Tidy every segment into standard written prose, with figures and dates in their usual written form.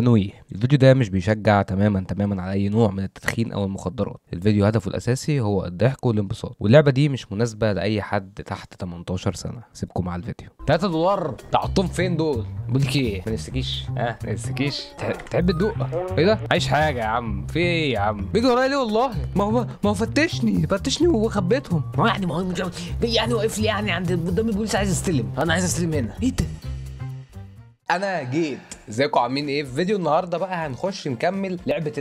تنويه: الفيديو ده مش بيشجع تماما على اي نوع من التدخين او المخدرات. الفيديو هدفه الاساسي هو الضحك والانبساط، واللعبه دي مش مناسبه لاي حد تحت 18 سنه. سيبكم مع الفيديو. $3 تحطهم فين دول؟ بقول لك ايه، ما نفسكيش ما نفسكيش تحب تدوق؟ ايه ده؟ عايش حاجه يا عم؟ في ايه يا عم؟ بيجي ورايا ليه؟ والله ما هو فتشني وخبيتهم. ما هو مش يعني واقف لي يعني عند قدام البوليس عايز استلم. انا عايز استلم هنا. ايه ده؟ انا جيت. ازيكم عاملين ايه؟ في فيديو النهارده بقى هنخش نكمل لعبه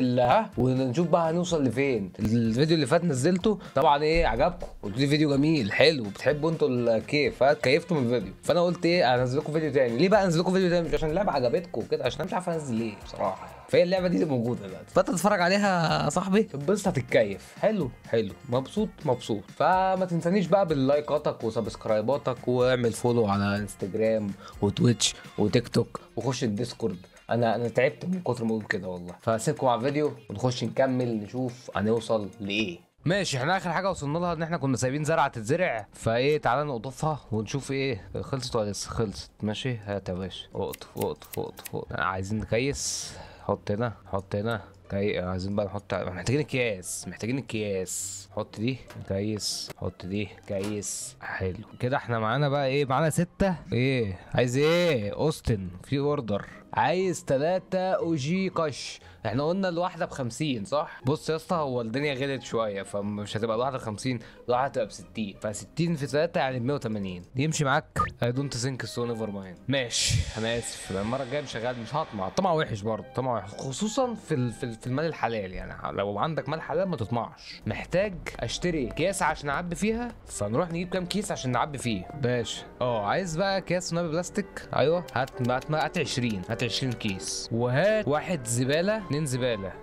ونشوف بقى هنوصل لفين. الفيديو اللي فات نزلته طبعا ايه عجبكم، قلتوا لي فيديو جميل حلو بتحبوا انتوا الكيف، فكيفتوا من الفيديو، فانا قلت ايه انزل لكم فيديو تاني. ليه بقى انزل لكم فيديو تاني؟ مش عشان اللعبه عجبتكم وكده، عشان انا مش عارف انزل ليه بصراحه. فهي اللعبه دي موجوده دلوقتي، فانت تتفرج عليها يا صاحبي تتبسط هتتكيف. حلو مبسوط. فما تنسانيش بقى باللايكاتك وسبسكرايباتك، واعمل فولو على انستجرام وتويتش وتيك توك، وخش الديسكورد. انا تعبت من كتر ما اقول كده والله. فسيبكم على الفيديو ونخش نكمل نشوف هنوصل لايه. ماشي، احنا اخر حاجه وصلنا لها ان احنا كنا سايبين زرعه تتزرع، فايه تعالى نقطفها ونشوف ايه خلصت ولا لسه. خلصت. ماشي، هات يا باشا. اقطف. عايزين نكيس. حط هنا. عايزين بقى نحط، محتاجين الكياس. حط دي كيس، حط دي كيس. حلو كده. احنا معانا بقى ايه؟ معانا 6. ايه عايز ايه اوستن؟ في اوردر. عايز 3 OG قش. احنا قلنا الواحده ب50 صح؟ بص يا اسطى، هو الدنيا غلت شويه، فمش هتبقى الواحده ب50، الواحده هتبقى ب60، ف60 في 3 يعني ب180. يمشي معاك؟ اي دونت ثينك سو، نيفر مايند. ماشي انا اسف، المره الجايه مش شغال، مش هطمع. طمع وحش برضه، طمع وحش خصوصا في المال الحلال. يعني لو عندك مال حلال ما تطمعش. محتاج اشتري كيس عشان اعبي فيها، فنروح نجيب كام كيس عشان نعبي فيه. باشا عايز بقى كيس نبي بلاستيك. ايوه هات 20 كيس، وهات 1 زباله 2 زباله.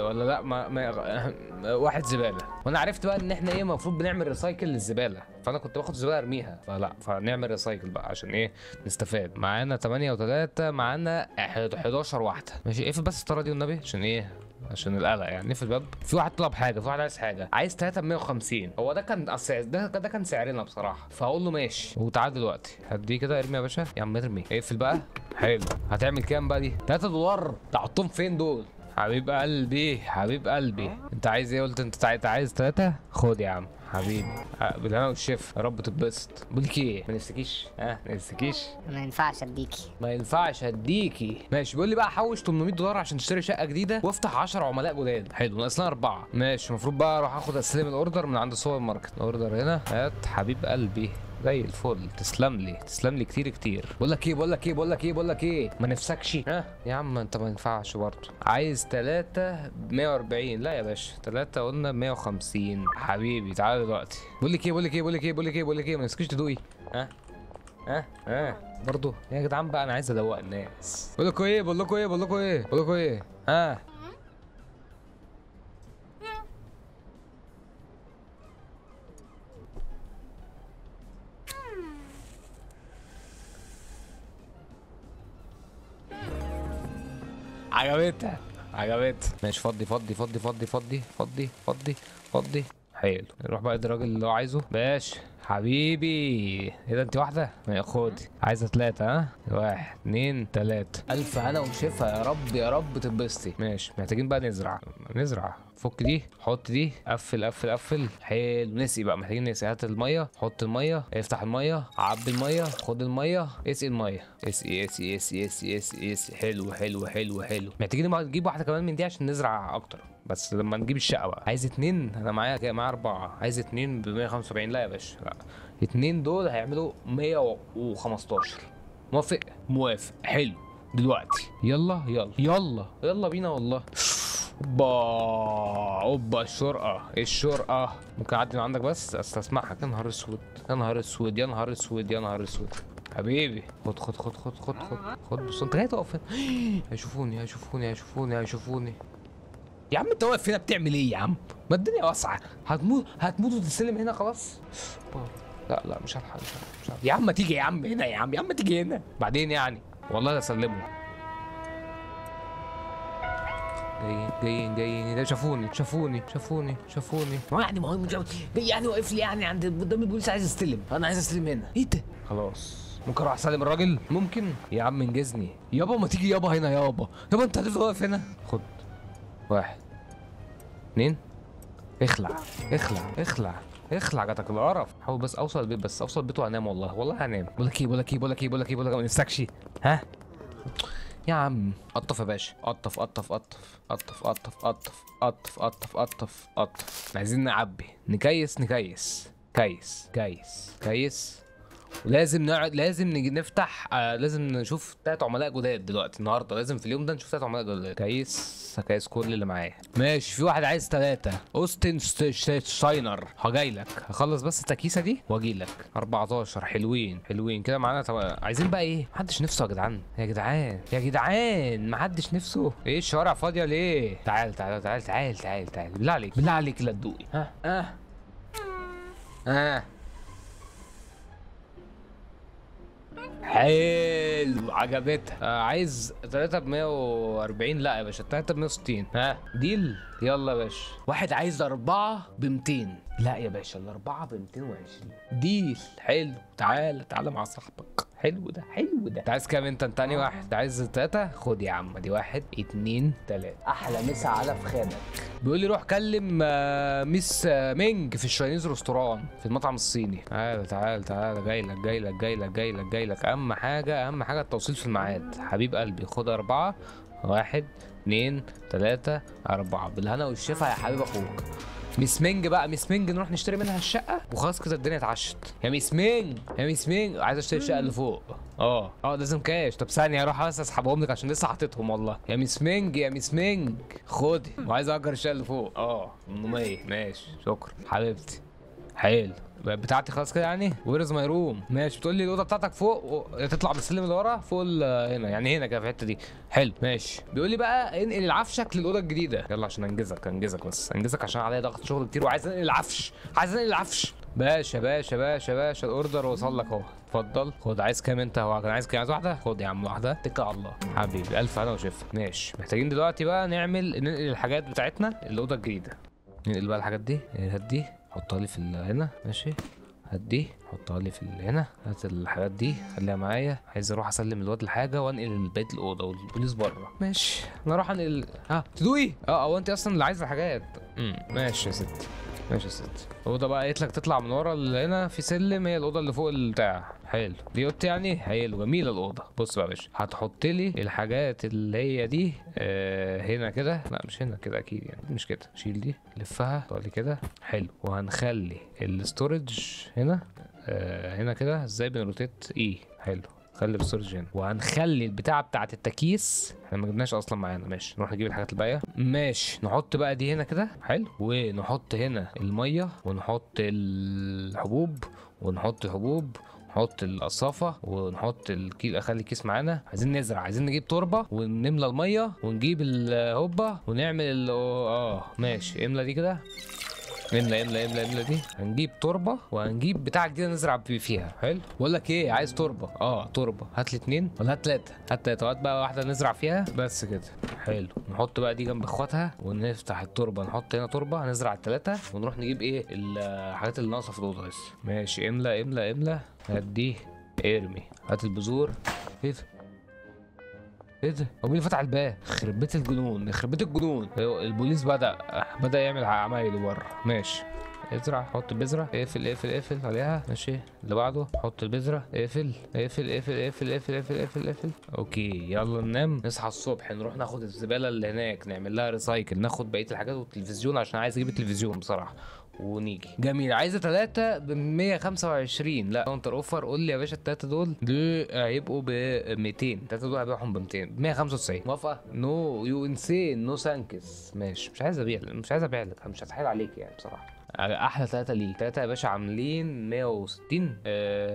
ولا لا ما 1 زباله. وانا عرفت بقى ان احنا ايه المفروض بنعمل ريسايكل للزباله، فانا كنت باخد زباله ارميها، فنعمل ريسايكل بقى عشان ايه نستفاد. معانا 8 و3، معانا 11 واحده. ماشي، اقفل بس الطاره دي والنبي عشان ايه، عشان القلق يعني. نقفل الباب. في واحد طلب حاجه، في واحد عايز حاجه، عايز 3 ب150. هو ده كان ده كان سعرنا بصراحه، فهقول له ماشي وتعال دلوقتي. هديه كده، ارمي يا باشا. يا عم ارمي. اقفل بقى. حلو. هتعمل كام بقى دي؟ $3 تحطهم فين دول؟ حبيب قلبي انت عايز ايه؟ قلت انت عايز 3. خد يا عم حبيبي. بالهنا والشفا، يا رب تتبسط. بقول لك ايه، ما نفسكيش ما ينفعش اديكي. ماشي. بيقول لي بقى حوش $800 عشان تشتري شقه جديده وافتح 10 عملاء جداد. حلو، ناقصنا 4. ماشي، المفروض بقى اروح اخد استلم الاوردر من عند السوبر ماركت. الاوردر هنا. هات حبيب قلبي زي الفل. تسلم لي كتير. بقول لك ايه ما نفسكش؟ يا عم انت ما ينفعش برضه. عايز 3 ب140. لا يا باشا، 3 قلنا ب150. حبيبي تعالى دلوقتي. بقول لك ايه ما نفسكيش تدوقي؟ برضه يا جدعان بقى، انا عايز ادوق الناس. بقول لكم ايه عجبتها. ماشي، فضي. حلو. نروح بقى الراجل اللي هو عايزه. باشا حبيبي. ايه ده؟ انت واحدة؟ خدي. عايزة 3. 1 2 3. ألف هنا وشفا. يا رب تتبسطي. ماشي، محتاجين بقى نزرع. فك دي، حط دي، قفل. حلو. نسقي بقى، محتاجين نسقي. هات المية، حط المية، افتح المية، عبي المية، خد المية، اسقي المية. اسقي. حلو. محتاجين نجيب واحدة كمان من دي عشان نزرع أكتر، بس لما نجيب الشقة بقى. عايز 2. أنا معايا 4. عايز 2 ب175. لا يا باشا لا، 2 دول هيعملوا 115. موافق. حلو. دلوقتي يلا بينا والله. اوبا الشرقة. ممكن اعدي من عندك بس استسمحك. يا نهار اسود. حبيبي خد. بص انت جاي تقف هنا. هيشوفوني. يا عم انت واقف هنا بتعمل ايه يا عم؟ ما الدنيا واسعة. هتموت وتستلم هنا خلاص. لا مش هلحق. يا عم تيجي يا عم هنا. يا عم تيجي هنا بعدين يعني. والله لا اسلمه. جايين. ده شافوني. ما هو يعني واقف لي يعني عند قدام البوليس عايز استلم. انا عايز استلم هنا. ايه ده؟ خلاص ممكن اروح اسلم الراجل؟ ممكن يا عم انجزني يابا، ما تيجي يابا هنا يابا. يابا انت هتفضل واقف هنا؟ خد 1 2. اخلع اخلع اخلع اخلع، جاتك القرف. حاول بس اوصل البيت، بس اوصل البيت وهنام. والله هنام. بقول لك ايه ما نفسكش؟ ها يا عم قطف يا باشا، قطف قطف قطف قطف قطف قطف قطف قطف قطف قطف. عايزين نعبي، نكيس كيس. ولازم نقعد، لازم نيجي نفتح لازم نشوف 3 عملاء جداد دلوقتي النهارده، لازم في اليوم ده نشوف 3 عملاء جداد. كيس كل اللي معايا. ماشي، في واحد عايز 3 اوستن شاينر. هجايلك، هخلص بس التكيسه دي واجيلك. 14 حلوين كده معانا. طب عايزين بقى ايه؟ محدش نفسه يا جدعان، يا جدعان محدش نفسه. ايه الشوارع فاضيه ليه؟ تعال بالله عليك لا تدوقي. حلو، عجبتها. عايز 3 ب 140. لا يا باشا 3 ب 160. ديل. يلا يا باشا. واحد عايز 4 ب 200. لا يا باشا ال4 ب 220 ديل. حلو، تعال مع صاحبك. حلو ده. انت عايز كام؟ انت تاني واحد عايز 3. خد يا عم دي 1 2 3. احلى مسا على فخادك. بيقول لي روح كلم ميس مينج في الشاينيز ريستوران في المطعم الصيني. تعال جاي لك. اهم حاجه التوصيل في الميعاد حبيب قلبي. خد 4 1 2 3 4 بالهنا والشفا يا حبيب اخوك. ميس مينج نروح نشتري منها الشقه وخلاص كده الدنيا اتعشت. يا ميس مينج عايز اشتري الشقه اللي فوق. لازم كاش. طب ثانيه اروح بس اسحبهم لك عشان لسه حاططهم والله. يا ميس مينج خدي. وعايز اجر الشقه اللي فوق 800. ماشي شكرا حبيبتي. حلو بتاعتي خلاص كده يعني. ويرز ماي روم. ماشي، بتقول لي الاوضه بتاعتك فوق، تطلع بالسلم اللي ورا فوق هنا يعني، هنا كده في الحته دي. حلو ماشي. بيقول لي بقى انقل العفشك للاوضه الجديده. يلا عشان انجزك عشان عليا ضغط شغل كتير وعايز انقل العفش. باشا الاوردر وصل لك اهو. اتفضل خد. عايز كام انت؟ هو كان عايز واحده. خد يا عم واحده. اتكل على الله حبيبي. الف هنا وشفا. ماشي، محتاجين دلوقتي بقى ننقل الحاجات بتاعتنا الاوضه الجديده. ننقل بقى الحاجات دي. هات دي حطها لي في هنا. ماشي، هات دي حطها لي في هنا. هات الحاجات دي خليها معايا. عايز اروح اسلم الواد الحاجه وانقل بقيه الاوضه والبوليس بره. ماشي، انا اروح انقل. تدوقي؟ او انت اصلا اللي عايزه الحاجات. ماشي يا ست. الاوضه بقى قالت لك تطلع من ورا اللي هنا في سلم، هي الاوضه اللي فوق البتاع. حلو دي اوضتي يعني. حلو جميله الاوضه. بص بقى يا باشا، هتحط لي الحاجات اللي هي دي هنا كده. لا مش هنا كده اكيد يعني، مش كده. شيل دي لفها طالي كده. حلو، وهنخلي الاستورج هنا هنا كده. ازاي بنروتيت حلو. خلي الستورج هنا، وهنخلي البتاعه بتاعت التكييس احنا ما جبناش اصلا معانا. ماشي، نروح نجيب الحاجات الباقيه. ماشي، نحط بقى دي هنا كده. حلو، ونحط هنا الميه، ونحط الحبوب، نحط القصافه، ونحط اخلي الكيس معانا. عايزين نزرع، عايزين نجيب تربه ونملى الميه ونجيب الهوبه ونعمل ماشي. املى دي كده. املى دي. هنجيب تربه وهنجيب بتاع جديده نزرع فيها. حلو. بقول لك ايه، عايز تربه؟ تربه. هات لي 2 ولا هات 3؟ هات 3. هات بقى واحده نزرع فيها بس كده. حلو، نحط بقى دي جنب اخواتها ونفتح التربه. نحط هنا تربه هنزرع ال3 ونروح نجيب الحاجات اللي ناقصه في الاوضه بس. ماشي، املى. هات دي ارمي. هات البذور. ايه ده؟ هو مين اللي فتح الباب؟ يخرب بيت الجنون. البوليس بدأ يعمل عمايله بره. ماشي، ازرع. حط البذرة. اقفل عليها. ماشي، اللي بعده. حط البذرة. اقفل. اوكي، يلا ننام. نصحى الصبح نروح ناخد الزبالة اللي هناك نعمل لها ريسايكل، ناخد بقية الحاجات والتلفزيون عشان عايز اجيب التلفزيون بصراحة ونيجي. جميل. عايزه 3 ب 125. لا كاونتر اوفر. قول لي يا باشا ال3 دول هيبقوا ب 200. ال3 دول هبيعهم ب 200 195. موافقه؟ نو يو انسين نو ثانكس. ماشي، مش عايز ابيع لك، مش هتحايل عليك يعني بصراحه. احلى 3 ليك. 3 يا باشا عاملين 160.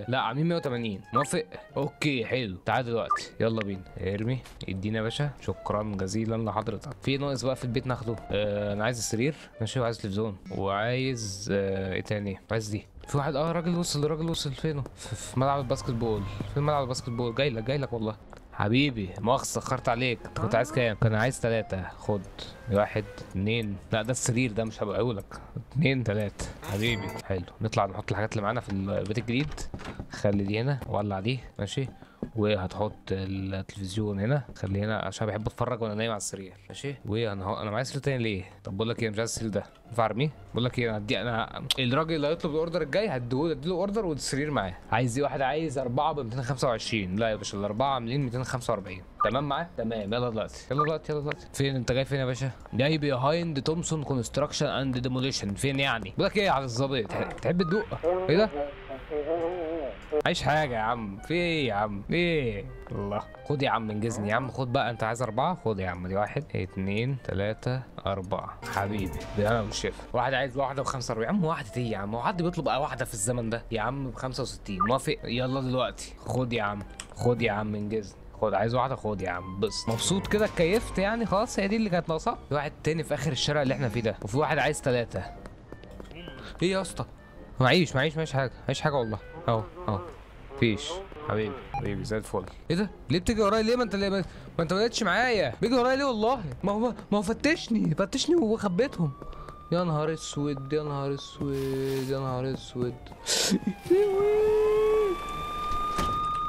لا عاملين 180. موافق؟ اوكي حلو. تعال دلوقتي يلا بينا. ارمي. ادينا يا باشا. شكرا جزيلا لحضرتك. في ناقص بقى في البيت ناخده. انا عايز السرير. ماشي، وعايز تلفزيون، وعايز ايه تاني؟ عايز دي. في واحد راجل وصل فينه؟ في ملعب الباسكت بول. جاي لك والله. حبيبي مؤاخذة اتأخرت عليك، انت كنت عايز كام؟ كان عايز 3. خد 1 2. لا ده السرير ده مش هبقولك. 2 3 حبيبي. حلو، نطلع نحط الحاجات اللي معانا في البيت الجديد. خلي دي هنا، ولع دي ماشي. وهتحط التلفزيون هنا، خليه هنا عشان بحب اتفرج وانا نايم على السرير ماشي. انا معايا سرير تاني ليه؟ طب بقول لك ايه، مش عايز السرير ده، ينفع ارميه؟ بقول لك ايه، انا الراجل اللي هيطلب الاوردر الجاي هديله اوردر والسرير معاه. عايز ايه؟ واحد عايز 4 ب 225. لا يا باشا، الاربعه عاملين 245. تمام معاك؟ تمام. يلا دلوقتي يلا دلوقتي يلا دلوقتي. فين انت جاي فين يا باشا؟ جاي بيهايند تومسون كونستراكشن اند ديموليشن. فين يعني؟ بقول لك ايه على الظابط، تحب تدوق؟ ايه ده؟ عايش حاجة يا عم، في ايه يا عم؟ في ايه؟ الله، خد يا عم انجزني يا عم، خد بقى. انت عايز 4؟ خد يا عم، دي 1 2 3 4 حبيبي. ده انا والشيف. واحد عايز واحدة ب45. يا عم واحدة ايه يا عم؟ هو حد بيطلب واحدة في الزمن ده؟ يا عم ب65 موافق. يلا دلوقتي خد يا عم، خد يا عم انجزني. خد، عايز واحدة؟ خد يا عم. بص مبسوط كده، اتكيفت يعني خلاص. هي دي اللي كانت ناقصة. في واحد تاني في اخر الشارع اللي احنا فيه ده، وفي واحد عايز 3. ايه يا اسطى؟ معيش حاجة، معيش حاجة والله. اهو مفيش. حبيبي زي الفل. ايه ده؟ ليه بتيجي ورايا ليه؟ ما انت ما بقتش معايا. بيجي ورايا ليه والله؟ ما هو فتشني وخبيتهم. يا نهار اسود يا نهار اسود يا نهار اسود.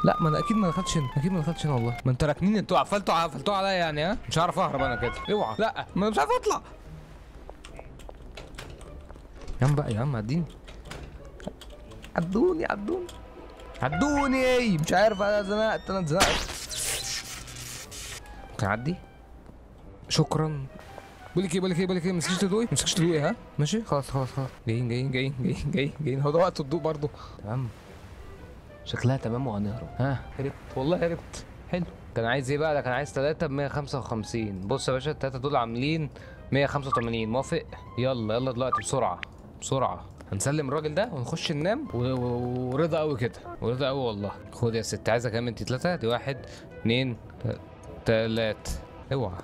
لا ما انا اكيد ما دخلتش هنا والله. ما انت راكنين، انتوا قفلتوا عليا يعني. ها مش هعرف اهرب انا كده. اوعى. لا ما انا مش عارف اطلع. يا عم بقى يا عم عديني. عدوني مش عارف. انا اتزنقت. ممكن اعدي؟ شكرا. بقول لك ايه، ما تمسكش تدوقي. ها ماشي خلاص. جايين. هو ده وقت الضوء برضه. تمام شكلها تمام وهنهرب. ها هربت والله هربت. حلو. كان عايز ايه بقى؟ ده كان عايز 3 ب 155. بص يا باشا، التلاتة دول عاملين 185. موافق؟ يلا دلوقتي بسرعة هنسلم الراجل ده ونخش ننام ورضا قوي كده، ورضا قوي والله. خد يا ست، عايزه كام انت؟ 3. دي 1 2 3. اوعى.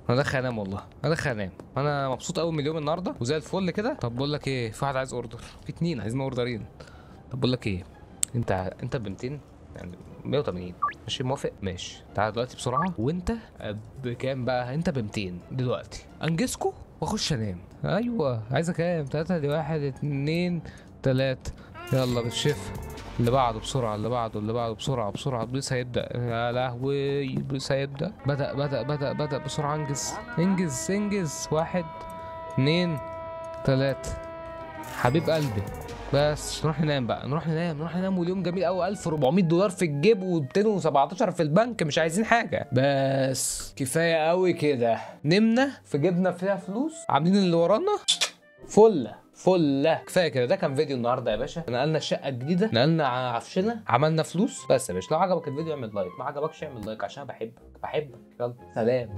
انا داخل انام والله، انا مبسوط قوي من اليوم النهارده وزي الفل كده. طب بقول لك ايه، في واحد عايز اوردر، في 2 عايزين اوردرين. طب بقول لك ايه، انت ب 200 يعني 180 ماشي. موافق؟ ماشي. تعال دلوقتي بسرعه. وانت بكام بقى؟ انت ب 200 دلوقتي. انجزكوا واخش انام. ايوه عايزه كام؟ 3. دي 1 2 3. يلا بالشفا. اللي بعده بسرعه بسرعه. البوليس هيبدا. يا لهوي البوليس هيبدا. بدأ بسرعه. انجز. 1 2 3. حبيب قلبي. بس نروح ننام بقى، نروح ننام واليوم جميل قوي. $1400 في الجيب و217 في البنك. مش عايزين حاجه، بس كفايه قوي كده. نمنا في جيبنا فيها فلوس، عاملين اللي ورانا فله. كفايه كده. ده كان فيديو النهارده يا باشا. نقلنا الشقه الجديده، نقلنا عفشنا، عملنا فلوس. بس يا باشا لو عجبك الفيديو اعمل لايك، ما عجبكش اعمل لايك عشان بحبك. يلا سلام.